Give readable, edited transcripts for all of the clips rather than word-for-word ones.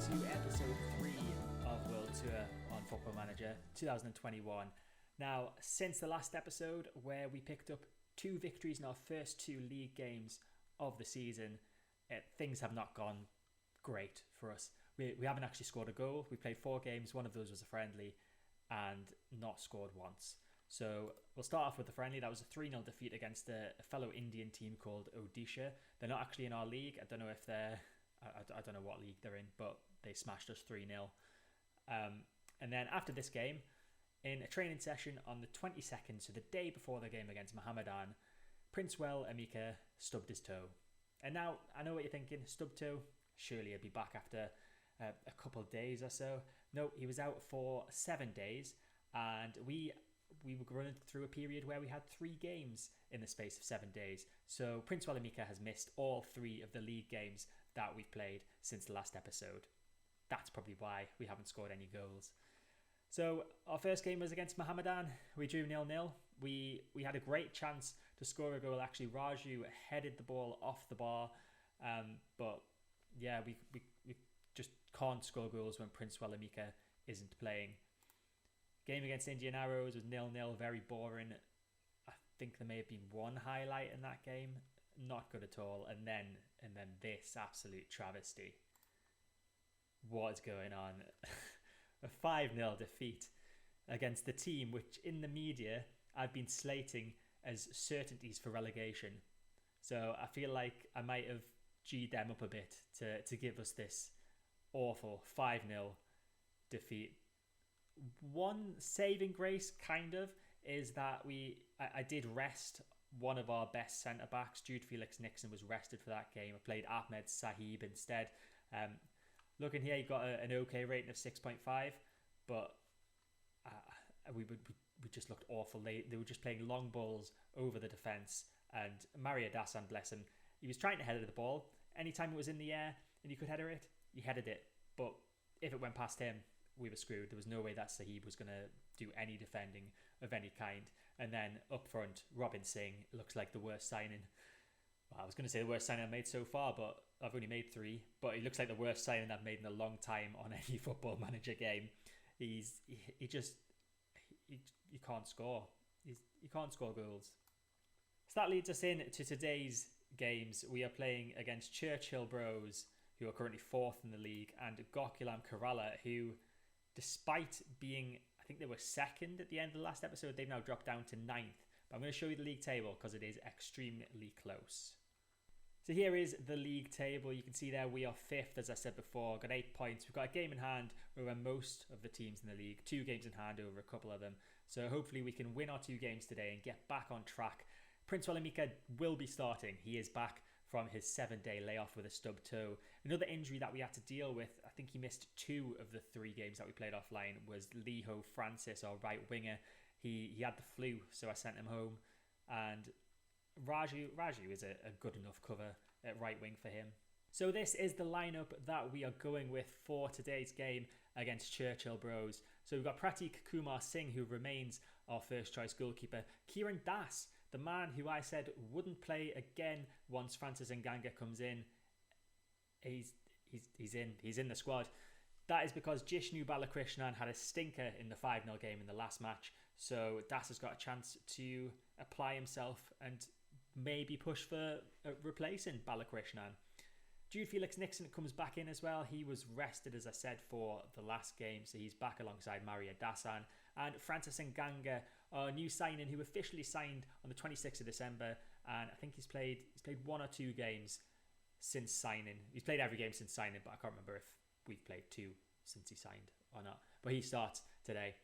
to episode 3 of World Tour on Football Manager 2021. Now, since the last episode where we picked up 2 victories in our first 2 league games of the season, things have not gone great for us. We haven't actually scored a goal. We played 4 games, one of those was a friendly, and not scored once. So we'll start off with the friendly. That was a 3-0 defeat against a fellow Indian team called Odisha. They're not actually in our league. I don't know if they're... I don't know what league they're in, but they smashed us 3-0. And then after this game, in a training session on the 22nd, so the day before the game against Mohammedan, Princewell Amika stubbed his toe. And now, I know what you're thinking, stubbed toe? Surely he'll be back after a couple of days or so. No, he was out for 7 days, and we were running through a period where we had 3 games in the space of 7 days. So Princewell Amika has missed all 3 of the league games that we've played since the last episode. That's probably why we haven't scored any goals. So our first game was against Mohammedan. We drew 0-0. We had a great chance to score a goal. Actually, Raju headed the ball off the bar. But yeah, we just can't score goals when Princewell Amika isn't playing. Game against Indian Arrows was 0-0, very boring. I think there may have been one highlight in that game. Not good at all. And then this absolute travesty. What is going on? A 5-0 defeat against the team which in the media I've been slating as certainties for relegation. So I feel like I might have G'd them up a bit to give us this awful 5-0 defeat. One saving grace kind of is that I did rest one of our best centre-backs. Jude Felix Nixon was rested for that game. I played Ahmed Sahib instead. Looking here, he got an okay rating of 6.5, but we just looked awful. They were just playing long balls over the defence, and Mario Dassan, bless him, he was trying to header the ball. Anytime it was in the air and you could header it, he headed it. But if it went past him, we were screwed. There was no way that Sahib was going to do any defending of any kind. And then up front, Robin Singh looks like the worst signing. Well, I was going to say the worst signing I've made so far, but I've only made 3. But he looks like the worst signing I've made in a long time on any Football Manager game. He can't score. He can't score goals. So that leads us in to today's games. We are playing against Churchill Bros, who are currently 4th in the league, and Gokulam Kerala, who, despite being, I think they were 2nd at the end of the last episode, they've now dropped down to 9th. But I'm going to show you the league table because it is extremely close. So here is the league table. You can see there we are 5th, as I said before. Got 8 points. We've got a game in hand over most of the teams in the league. 2 games in hand over a couple of them. So hopefully we can win our 2 games today and get back on track. Princewell Amika will be starting. He is back from his 7-day layoff with a stubbed toe. Another injury that we had to deal with, I think he missed 2 of the 3 games that we played offline, was Liho Francis, our right winger. He had the flu, so I sent him home. And Raju is a good enough cover at right wing for him. So this is the lineup that we are going with for today's game against Churchill Bros. So we've got Pratik Kumar Singh, who remains our first choice goalkeeper. Kieran Das, the man who I said wouldn't play again once Francis Nganga comes in. He's in the squad. That is because Jishnu Balakrishnan had a stinker in the 5-0 game in the last match. So Das has got a chance to apply himself and maybe push for replacing Balakrishnan. Jude Felix Nixon comes back in as well. He was rested, as I said, for the last game, so he's back alongside Maria Dassan. And Francis Nganga, our new signing, who officially signed on the 26th of December, and I think he's played 1 or 2 games since signing. He's played every game since signing, but I can't remember if we've played 2 since he signed or not. But he starts today.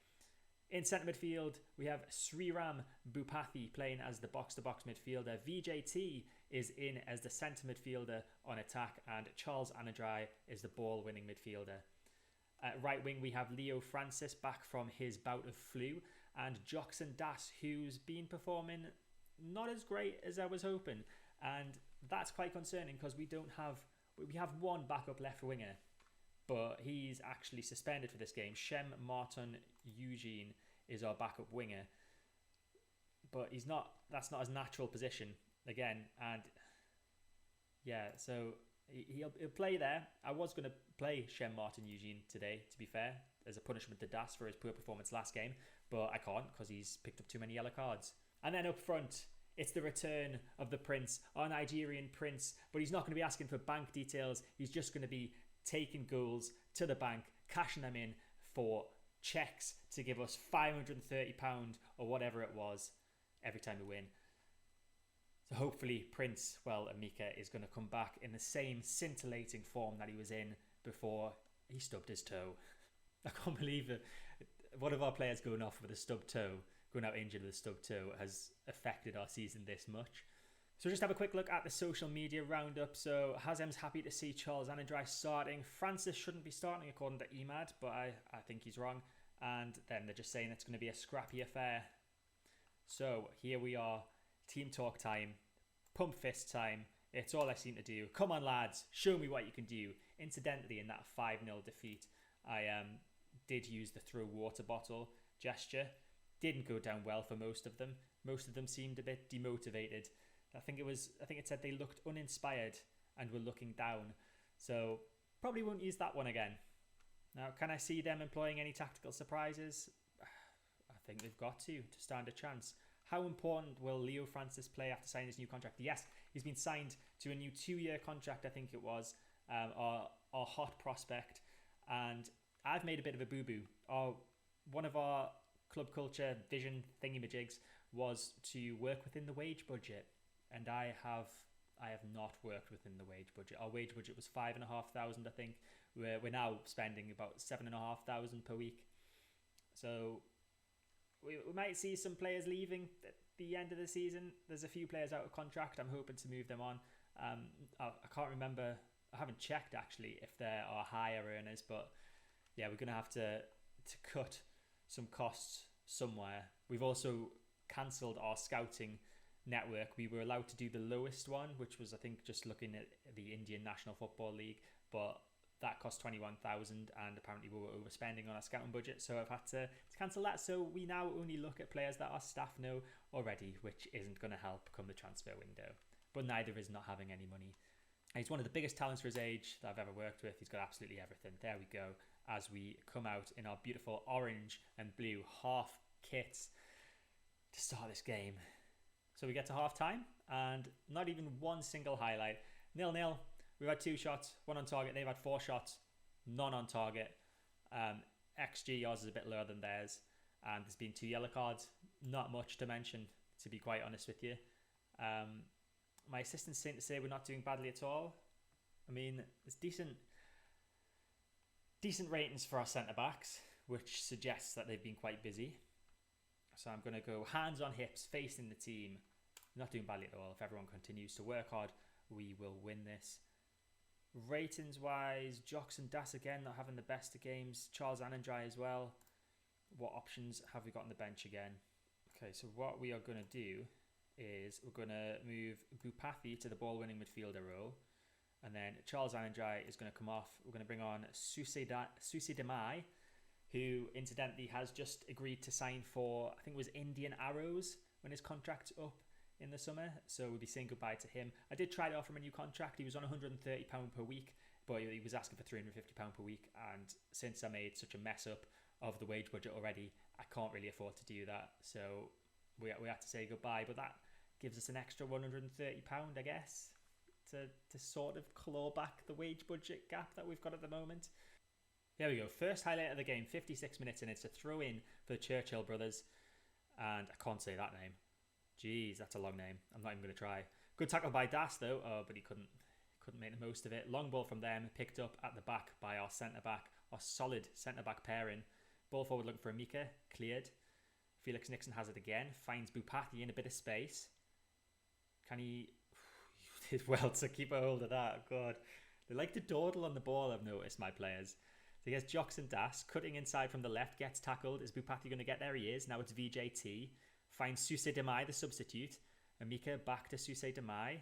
In centre midfield, we have Sriram Bhupathi playing as the box-to-box midfielder. VJT is in as the centre midfielder on attack, and Charles Anadrai is the ball-winning midfielder. At right wing, we have Leo Francis back from his bout of flu, and Joxon Das, who's been performing not as great as I was hoping. And that's quite concerning because we have one backup left winger, but he's actually suspended for this game. Shem Martin Eugene is our backup winger, but that's not his natural position again. And yeah, so He'll play there. I was going to play Shem Martin Eugene today, to be fair, as a punishment to Das for his poor performance last game, but I can't because he's picked up too many yellow cards. And then up front, it's the return of the Prince, our Nigerian Prince, but he's not going to be asking for bank details. He's just going to be taking goals to the bank, cashing them in for checks to give us £530 or whatever it was every time we win. So hopefully Prince, Amika is going to come back in the same scintillating form that he was in before he stubbed his toe. I can't believe it. One of our players going off with a stubbed toe, going out injured with a stubbed toe, has affected our season this much. So just have a quick look at the social media roundup. So Hazem's happy to see Charles Anandrai starting. Francis shouldn't be starting according to Emad, but I think he's wrong. And then they're just saying it's going to be a scrappy affair. So here we are, team talk time, pump fist time. It's all I seem to do. Come on lads, show me what you can do. Incidentally, in that 5-0 defeat, I did use the throw water bottle gesture. Didn't go down well for most of them. Most of them seemed a bit demotivated. I think it said they looked uninspired and were looking down. So probably won't use that one again. Now, can I see them employing any tactical surprises? I think they've got to stand a chance. How important will Leo Francis play after signing his new contract? Yes, he's been signed to a new 2-year contract, I think it was, our hot prospect. And I've made a bit of a boo-boo. One of our club culture vision thingy-majigs was to work within the wage budget. And I have not worked within the wage budget. Our wage budget was $5,500, I think. We're now spending about $7,500 per week. So we might see some players leaving at the end of the season. There's a few players out of contract. I'm hoping to move them on. I can't remember. I haven't checked actually if there are higher earners, but yeah, we're going to have to cut some costs somewhere. We've also cancelled our scouting network. We were allowed to do the lowest one, which was I think just looking at the Indian National Football League, but that cost 21,000 and apparently we were overspending on our scouting budget, so I've had to cancel that. So we now only look at players that our staff know already, which isn't going to help come the transfer window, but neither is not having any money. He's one of the biggest talents for his age that I've ever worked with. He's got absolutely everything. There we go, as we come out in our beautiful orange and blue half kits to start this game. So we get to half time and not even one single highlight. 0-0. We've had 2 shots, 1 on target. They've had 4 shots, none on target. XG, yours is a bit lower than theirs. And there's been 2 yellow cards. Not much to mention, to be quite honest with you. My assistants seem to say we're not doing badly at all. I mean, it's decent ratings for our centre-backs, which suggests that they've been quite busy. So I'm going to go hands on hips, facing the team. Not doing badly at all. If everyone continues to work hard, we will win this. Ratings-wise, Jocks and Das again not having the best of games. Charles Anandrai as well. What options have we got on the bench again? Okay, so what we are going to do is we're going to move Bupathi to the ball-winning midfielder role. And then Charles Anandrai is going to come off. We're going to bring on Susi Demai, who incidentally has just agreed to sign for, I think it was Indian Arrows when his contract's up in the summer. So we'll be saying goodbye to him. I did try to offer him a new contract. He was on £130 per week, but he was asking for £350 per week. And since I made such a mess up of the wage budget already, I can't really afford to do that. So we had to say goodbye, but that gives us an extra £130, I guess, to sort of claw back the wage budget gap that we've got at the moment. Here we go. First highlight of the game, 56 minutes, and it's a throw in for the Churchill brothers. And I can't say that name. Jeez, that's a long name. I'm not even going to try. Good tackle by Das though, but he couldn't make the most of it. Long ball from them, picked up at the back by our centre-back, our solid centre-back pairing. Ball forward looking for Amika, cleared. Felix Nixon has it again, finds Bupathi in a bit of space. Can he... He did well to keep a hold of that, God. They like to dawdle on the ball, I've noticed, my players. So he has Jocks and Das, cutting inside from the left, gets tackled. Is Bupathi going to get there? He is. Now it's VJT. Finds Susi Demai, the substitute. Amika back to Susi Demai.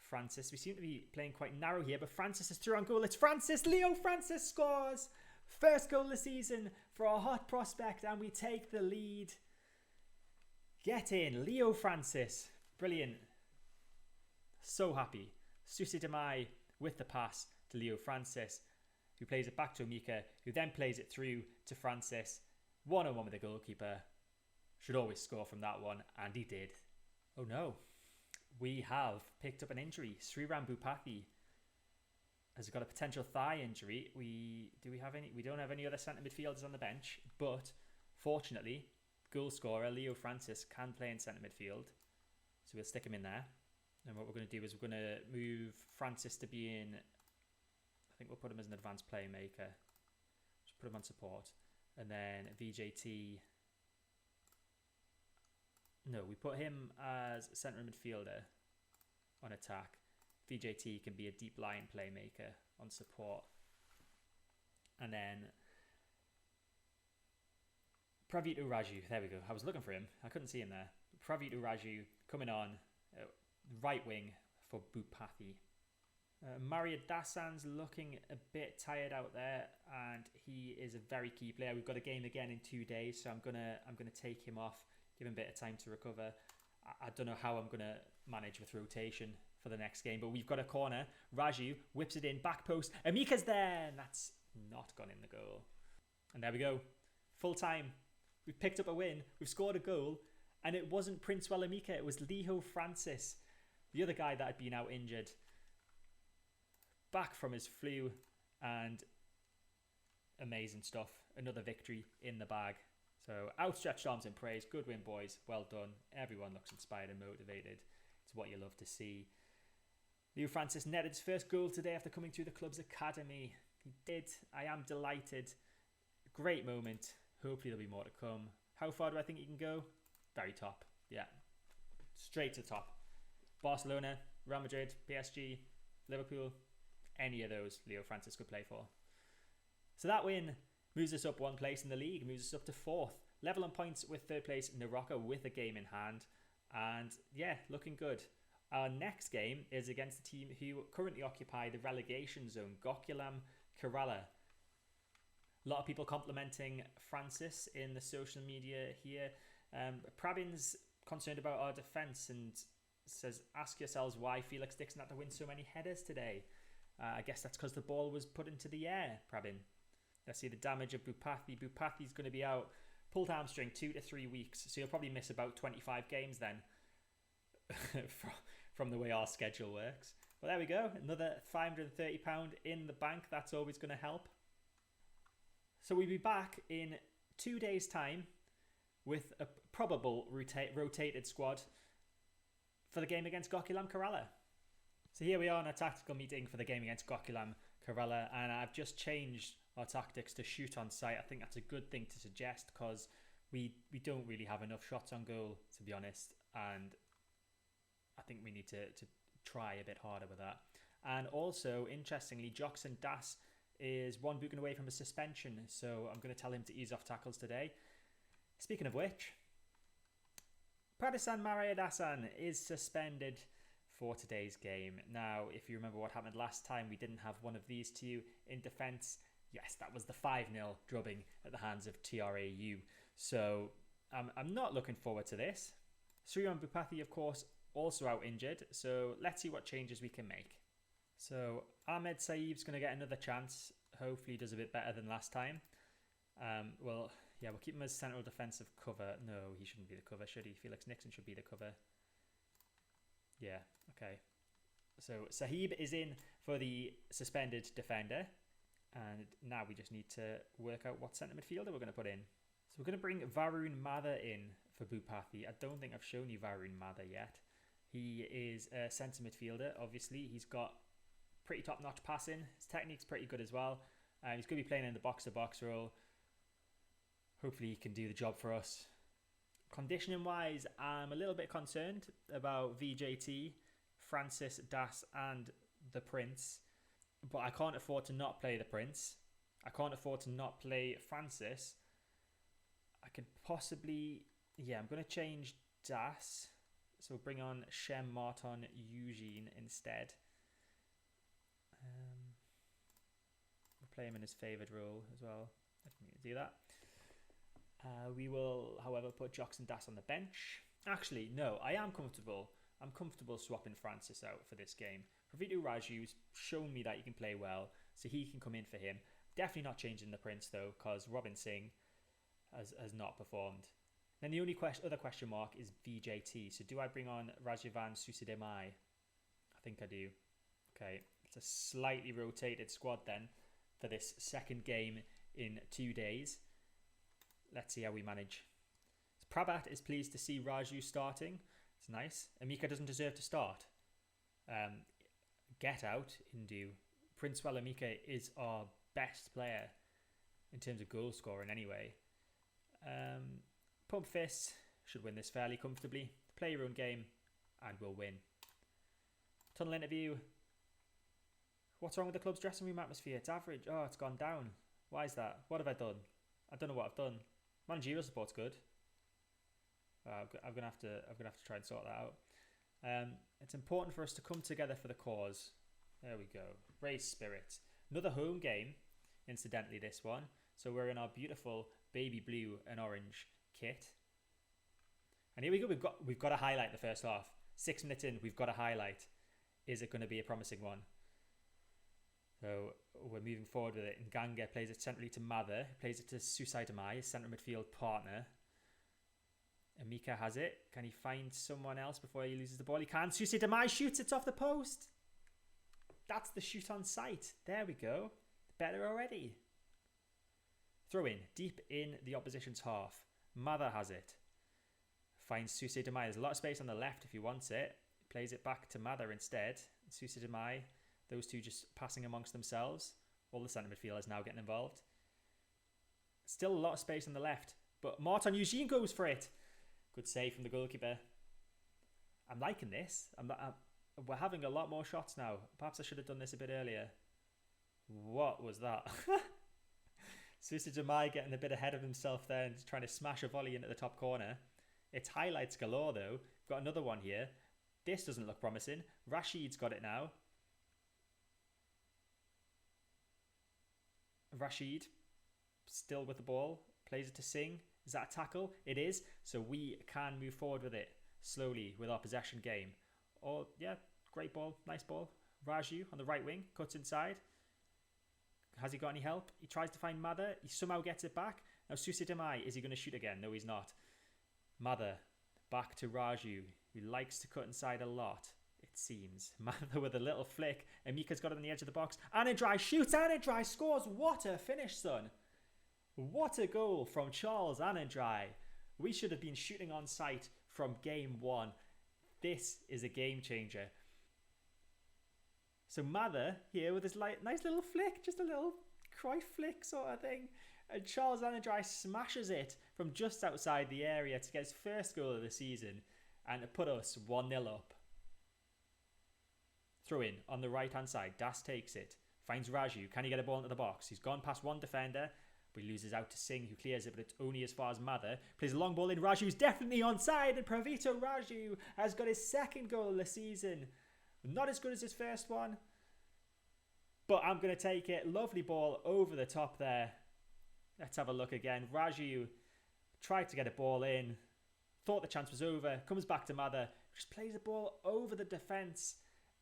Francis. We seem to be playing quite narrow here, but Francis is through on goal. It's Francis. Leo Francis scores. First goal of the season for our hot prospect, and we take the lead. Get in. Leo Francis. Brilliant. So happy. Susi Demai with the pass to Leo Francis, who plays it back to Amika, who then plays it through to Francis. 1-on-1 with the goalkeeper. Should always score from that one, and he did. Oh no. We have picked up an injury. Sriram Bhupathi has got a potential thigh injury. We don't have any other centre midfielders on the bench, but fortunately, goal scorer Leo Francis can play in centre midfield, so we'll stick him in there. And what we're going to do is we're going to move Francis to be in. I think we'll put him as an advanced playmaker. Just put him on support, and then VJT. No, we put him as centre midfielder on attack. VJT can be a deep line playmaker on support. And then Pravit Uraju, there we go. I was looking for him. I couldn't see him there. Pravit Uraju coming on right wing for Bhupathi. Maria Dasan's looking a bit tired out there, and he is a very key player. We've got a game again in 2 days, so I'm gonna take him off, give him a bit of time to recover. I don't know how I'm gonna manage with rotation for the next game, but we've got a corner. Raju whips it in, back post. Amika's there, and that's not gone in the goal. And there we go. Full time. We've picked up a win. We've scored a goal, and it wasn't Princewell Amika. It was Leo Francis, the other guy that had been out injured, back from his flu, and amazing stuff. Another victory in the bag. So outstretched arms in praise. Good win, boys. Well done. Everyone looks inspired and motivated. It's what you love to see. Leo Francis netted his first goal today after coming through the club's academy. He did. I am delighted. Great moment. Hopefully there'll be more to come. How far do I think he can go? Very top. Yeah. Straight to the top. Barcelona, Real Madrid, PSG, Liverpool. Any of those Leo Francis could play for. So that win moves us up one place in the league. Moves us up to 4th. Level on points with 3rd place Naraka with a game in hand. And yeah, looking good. Our next game is against the team who currently occupy the relegation zone, Gokulam Kerala. A lot of people complimenting Francis in the social media here. Prabin's concerned about our defence and says, ask yourselves why Felix Dixon had to win so many headers today. I guess that's because the ball was put into the air, Prabin. Let's see the damage of Bhupathi. Bhupathi's going to be out, pulled hamstring, 2 to 3 weeks. So he'll probably miss about 25 games then from the way our schedule works. But there we go. Another £530 in the bank. That's always going to help. So we'll be back in 2 days' time with a probable rotated squad for the game against Gokulam Kerala. So here we are on a tactical meeting for the game against Gokulam Kerala, and I've just changed our tactics to shoot on sight. I think that's a good thing to suggest because we don't really have enough shots on goal, to be honest, and I think we need to try a bit harder with that. And also, interestingly, Joxon Das is one booking away from a suspension, so I'm going to tell him to ease off tackles today. Speaking of which, Pradisan Marayadasan is suspended for today's game. Now, if you remember what happened last time, we didn't have one of these two in defence. Yes, that was the 5-0 drubbing at the hands of TRAU. So I'm not looking forward to this. Sriram Bhupathi, of course, also out injured. So let's see what changes we can make. So Ahmed Saeed's going to get another chance. Hopefully he does a bit better than last time. We'll keep him as central defensive cover. No, he shouldn't be the cover, should he? Felix Nixon should be the cover. Yeah, okay. So Sahib is in for the suspended defender. And now we just need to work out what centre midfielder we're going to put in. So we're going to bring Varun Mather in for Bhupathi. I don't think I've shown you Varun Mather yet. He is a centre midfielder, obviously. He's got pretty top-notch passing. His technique's pretty good as well. He's going to be playing in the box-to-box role. Hopefully he can do the job for us. Conditioning-wise, I'm a little bit concerned about VJT, Francis, Das and the Prince. But I can't afford to not play the Prince. I can't afford to not play Francis. I could possibly... Yeah, I'm going to change Das. So bring on Shem Martin Eugene instead. We'll play him in his favoured role as well. I think we can do that. We will, however, put Joxon Das on the bench. Actually, no, I am comfortable. I'm comfortable swapping Francis out for this game, Pravito Raju's shown me that he can play well, so he can come in for him. Definitely not changing the Prince though, because Robin Singh has not performed. Then the only other question mark is VJT. So do I bring on Rajavan Susidemai? I think I do. Okay, it's a slightly rotated squad then for this second game in 2 days. Let's see how we manage. So Prabhat is pleased to see Raju starting. It's nice. Amika doesn't deserve to start. Get out, Indu. Princewell Amika is our best player in terms of goal scoring anyway. Pump Fist should win this fairly comfortably. Play your own game and we'll win. Tunnel interview. What's wrong with the club's dressing room atmosphere? It's average. Oh, it's gone down. Why is that? What have I done? I don't know what I've done. Managerial support's good. I'm gonna have to try and sort that out. It's important for us to come together for the cause. There we go. Raise spirits. Another home game, incidentally, this one. So we're in our beautiful baby blue and orange kit. And here we go. We've got to highlight the first half. 6 minutes in, we've got to highlight. Is it going to be a promising one? So we're moving forward with it. Nganga plays it centrally to Mather. Plays it to Susaidamai, his centre midfield partner. Amika has it. Can he find someone else before he loses the ball? He can. Susaidamai shoots. It's off the post. That's the shoot on sight. There we go. Better already. Throw in. Deep in the opposition's half. Mather has it. Finds Susaidamai. There's a lot of space on the left if he wants it. Plays it back to Mather instead. Susaidamai. Those two just passing amongst themselves. All the centre midfielders now getting involved. Still a lot of space on the left. But Martin Eugene goes for it. Good save from the goalkeeper. I'm liking this. We're having a lot more shots now. Perhaps I should have done this a bit earlier. What was that? Susaidamai getting a bit ahead of himself there and trying to smash a volley into the top corner. It's highlights galore though. Got another one here. This doesn't look promising. Rashid's got it now. Rashid, still with the ball, plays it to Singh. Is that a tackle? It is. So we can move forward with it slowly with our possession game. Oh, yeah, great ball. Nice ball. Raju on the right wing, cuts inside. Has he got any help? He tries to find Mather. He somehow gets it back. Now Susaidamai, is he going to shoot again? No, he's not. Mather, back to Raju, who likes to cut inside a lot. It seems. Mather with a little flick. Amika's got it on the edge of the box. Anandrai shoots. Anandrai scores. What a finish, son. What a goal from Charles Anandrai. We should have been shooting on sight from game one. This is a game changer. So Mather here with his nice little flick. Just a little Cruyff flick sort of thing. And Charles Anandrai smashes it from just outside the area to get his first goal of the season and to put us 1-0 up. Throw in on the right hand side. Das takes it. Finds Raju. Can he get a ball into the box? He's gone past one defender. But he loses out to Singh, who clears it, but it's only as far as Mather. Plays a long ball in. Raju's definitely onside. And Pravito Raju has got his second goal of the season. Not as good as his first one. But I'm going to take it. Lovely ball over the top there. Let's have a look again. Raju tried to get a ball in. Thought the chance was over. Comes back to Mather. Just plays the ball over the defence.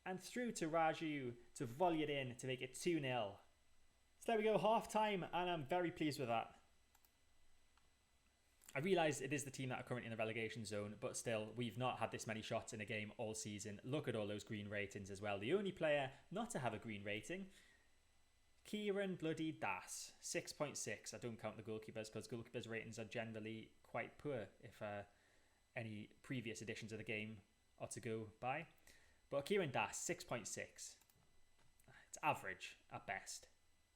And through to Raju to volley it in to make it 2-0. So there we go, half time, and I'm very pleased with that. I realise it is the team that are currently in the relegation zone, but still, we've not had this many shots in a game all season. Look at all those green ratings as well. The only player not to have a green rating, Kieran Bloody Das, 6.6. I don't count the goalkeepers because goalkeepers' ratings are generally quite poor if any previous editions of the game are to go by. But Kieran Das, 6.6. It's average at best.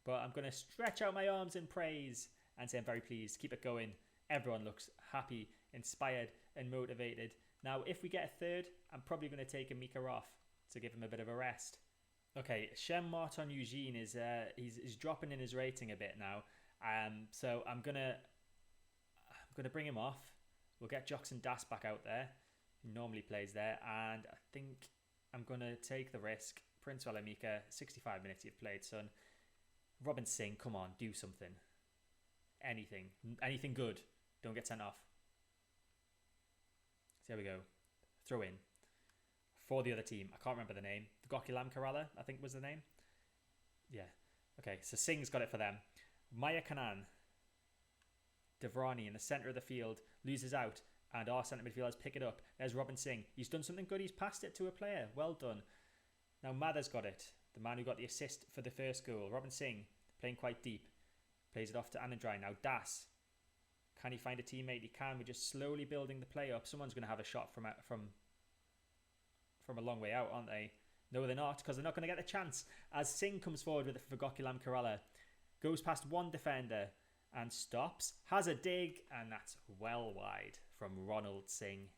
But I'm going to stretch out my arms in praise and say I'm very pleased. Keep it going. Everyone looks happy, inspired and motivated. Now, if we get a third, I'm probably going to take Amika off to give him a bit of a rest. Okay, Shem Martin Eugene is he's dropping in his rating a bit now. So I'm gonna bring him off. We'll get Jackson Das back out there. He normally plays there, and I think I'm gonna take the risk. Princewell Amika, 65 minutes you've played, son. Robin Singh, come on, do something. Anything good. Don't get sent off. So there we go. Throw in. For the other team. I can't remember the name. Fagokulam Kerala, I think was the name. Yeah. Okay, so Singh's got it for them. Maya Kanan, Devrani in the centre of the field, loses out, and our centre midfielders pick it up. There's Robin Singh. He's done something good. He's passed it to a player. Well done. Now Mather's got it. The man who got the assist for the first goal. Robin Singh, playing quite deep. Plays it off to Anandrai. Now Das. Can he find a teammate? He can. We're just slowly building the play up. Someone's going to have a shot from a long way out, aren't they? No, they're not, because they're not going to get the chance. As Singh comes forward with it for Fagokulam Kerala. Goes past one defender and stops. Has a dig, and that's well wide from Ronald Singh.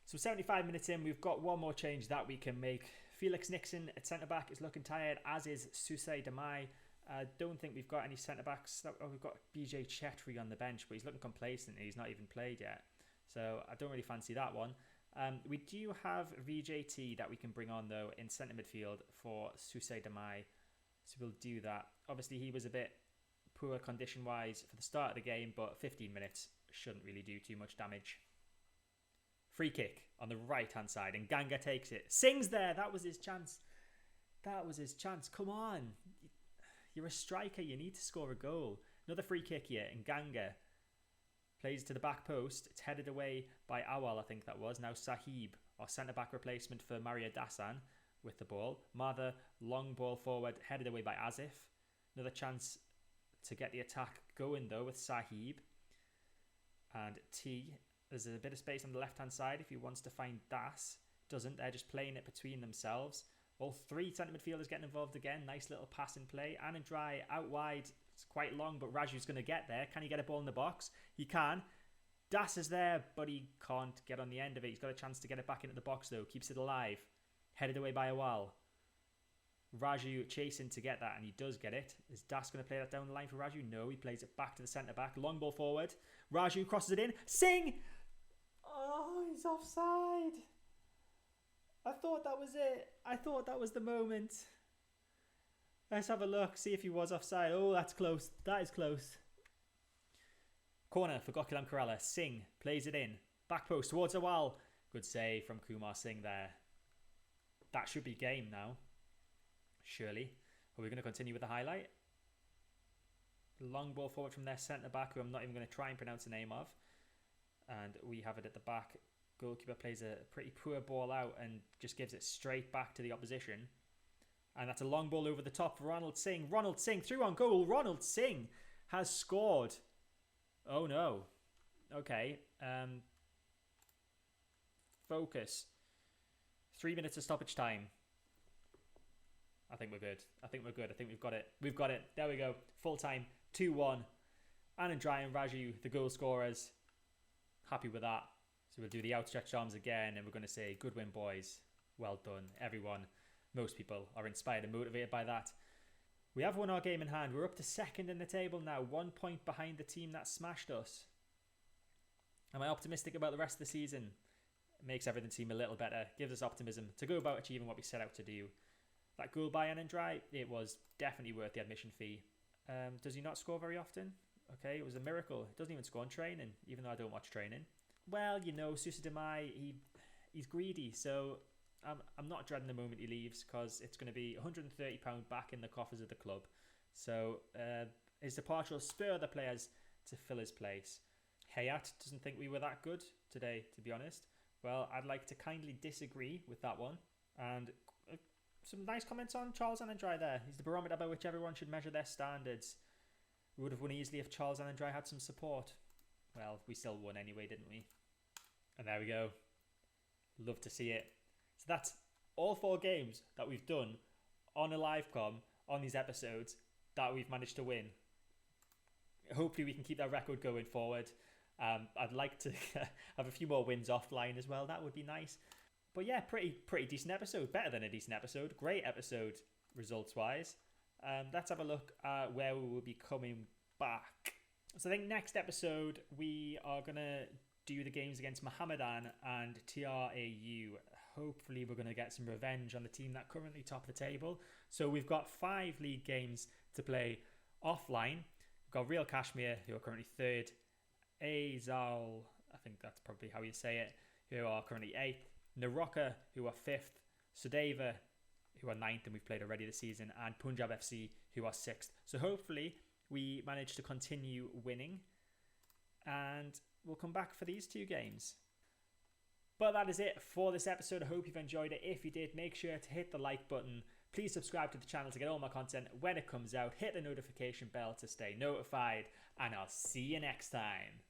So 75 minutes in, we've got one more change that we can make. Felix Nixon at centre-back is looking tired, as is Susay Damai. I don't think we've got any centre-backs. We've got BJ Chetri on the bench, but he's looking complacent and he's not even played yet. So I don't really fancy that one. We do have VJT that we can bring on, though, in centre midfield for Susay Damai. So we'll do that. Obviously, he was a bit poor condition-wise for the start of the game, but 15 minutes shouldn't really do too much damage. Free kick on the right-hand side, and Ganga takes it. Singh's there. That was his chance. That was his chance. Come on. You're a striker. You need to score a goal. Another free kick here, and Ganga plays to the back post. It's headed away by Awal, I think that was. Now Sahib, our centre-back replacement for Maria Dasan, with the ball. Mather, long ball forward, headed away by Asif. Another chance to get the attack going, though, with Sahib. And T. There's a bit of space on the left-hand side if he wants to find Das. Doesn't. They're just playing it between themselves. All three centre midfielders getting involved again. Nice little pass and play. Anandrai out wide. It's quite long, but Raju's going to get there. Can he get a ball in the box? He can. Das is there, but he can't get on the end of it. He's got a chance to get it back into the box, though. Keeps it alive. Headed away by Awal. Raju chasing to get that, and he does get it. Is Das going to play that down the line for Raju? No, he plays it back to the centre-back. Long ball forward. Raju crosses it in. Singh! Oh, he's offside. I thought that was it. I thought that was the moment. Let's have a look, see if he was offside. Oh, that's close. That is close. Corner for Gokulam Kerala. Singh plays it in. Back post towards Awal. Good save from Kumar Singh there. That should be game now. Surely. Are we going to continue with the highlight? Long ball forward from their centre-back, who I'm not even going to try and pronounce the name of. And we have it at the back. Goalkeeper plays a pretty poor ball out and just gives it straight back to the opposition. And that's a long ball over the top for Ronald Singh. Ronald Singh through on goal. Ronald Singh has scored. Oh no. Okay. Focus. 3 minutes of stoppage time. I think we're good. I think we've got it. We've got it. There we go. Full time. 2-1. Anandrai and Raju, the goal scorers. Happy with that. So we'll do the outstretched arms again, and we're going to say, good win, boys. Well done. Everyone, most people are inspired and motivated by that. We have won our game in hand. We're up to second in the table now, 1 point behind the team that smashed us. Am I optimistic about the rest of the season? It makes everything seem a little better. Gives us optimism to go about achieving what we set out to do. That goal by Anandrai, it was definitely worth the admission fee. Does he not score very often? Okay, it was a miracle. He doesn't even score in training, even though I don't watch training. Well, you know, Susay Damai, he's greedy, so I'm not dreading the moment he leaves, because it's going to be £130 back in the coffers of the club. So his departure will spur the players to fill his place. Hayat doesn't think we were that good today, to be honest. Well, I'd like to kindly disagree with that one. And some nice comments on Charles Anandrai there. He's the barometer by which everyone should measure their standards. We would have won easily if Charles Anandrai had some support. Well, we still won anyway, didn't we? And there we go. Love to see it. So that's all 4 games that we've done on a live com on these episodes that we've managed to win. Hopefully we can keep that record going forward. I'd like to have a few more wins offline as well. That would be nice. But yeah, pretty decent episode. Better than a decent episode. Great episode results-wise. Let's have a look at where we will be coming back. So I think next episode we are going to do the games against Mohammedan and TRAU. Hopefully we're going to get some revenge on the team that currently top the table. So we've got 5 league games to play offline. We've got Real Kashmir, who are currently 3rd. Azal, I think that's probably how you say it, who are currently 8th. Naraka, who are 5th. Sudeva, who are 9th and we've played already this season, and Punjab FC, who are 6th. So hopefully we manage to continue winning, and we'll come back for these 2 games. But that is it for this episode. I hope you've enjoyed it. If you did, make sure to hit the like button. Please subscribe to the channel to get all my content when it comes out. Hit the notification bell to stay notified, and I'll see you next time.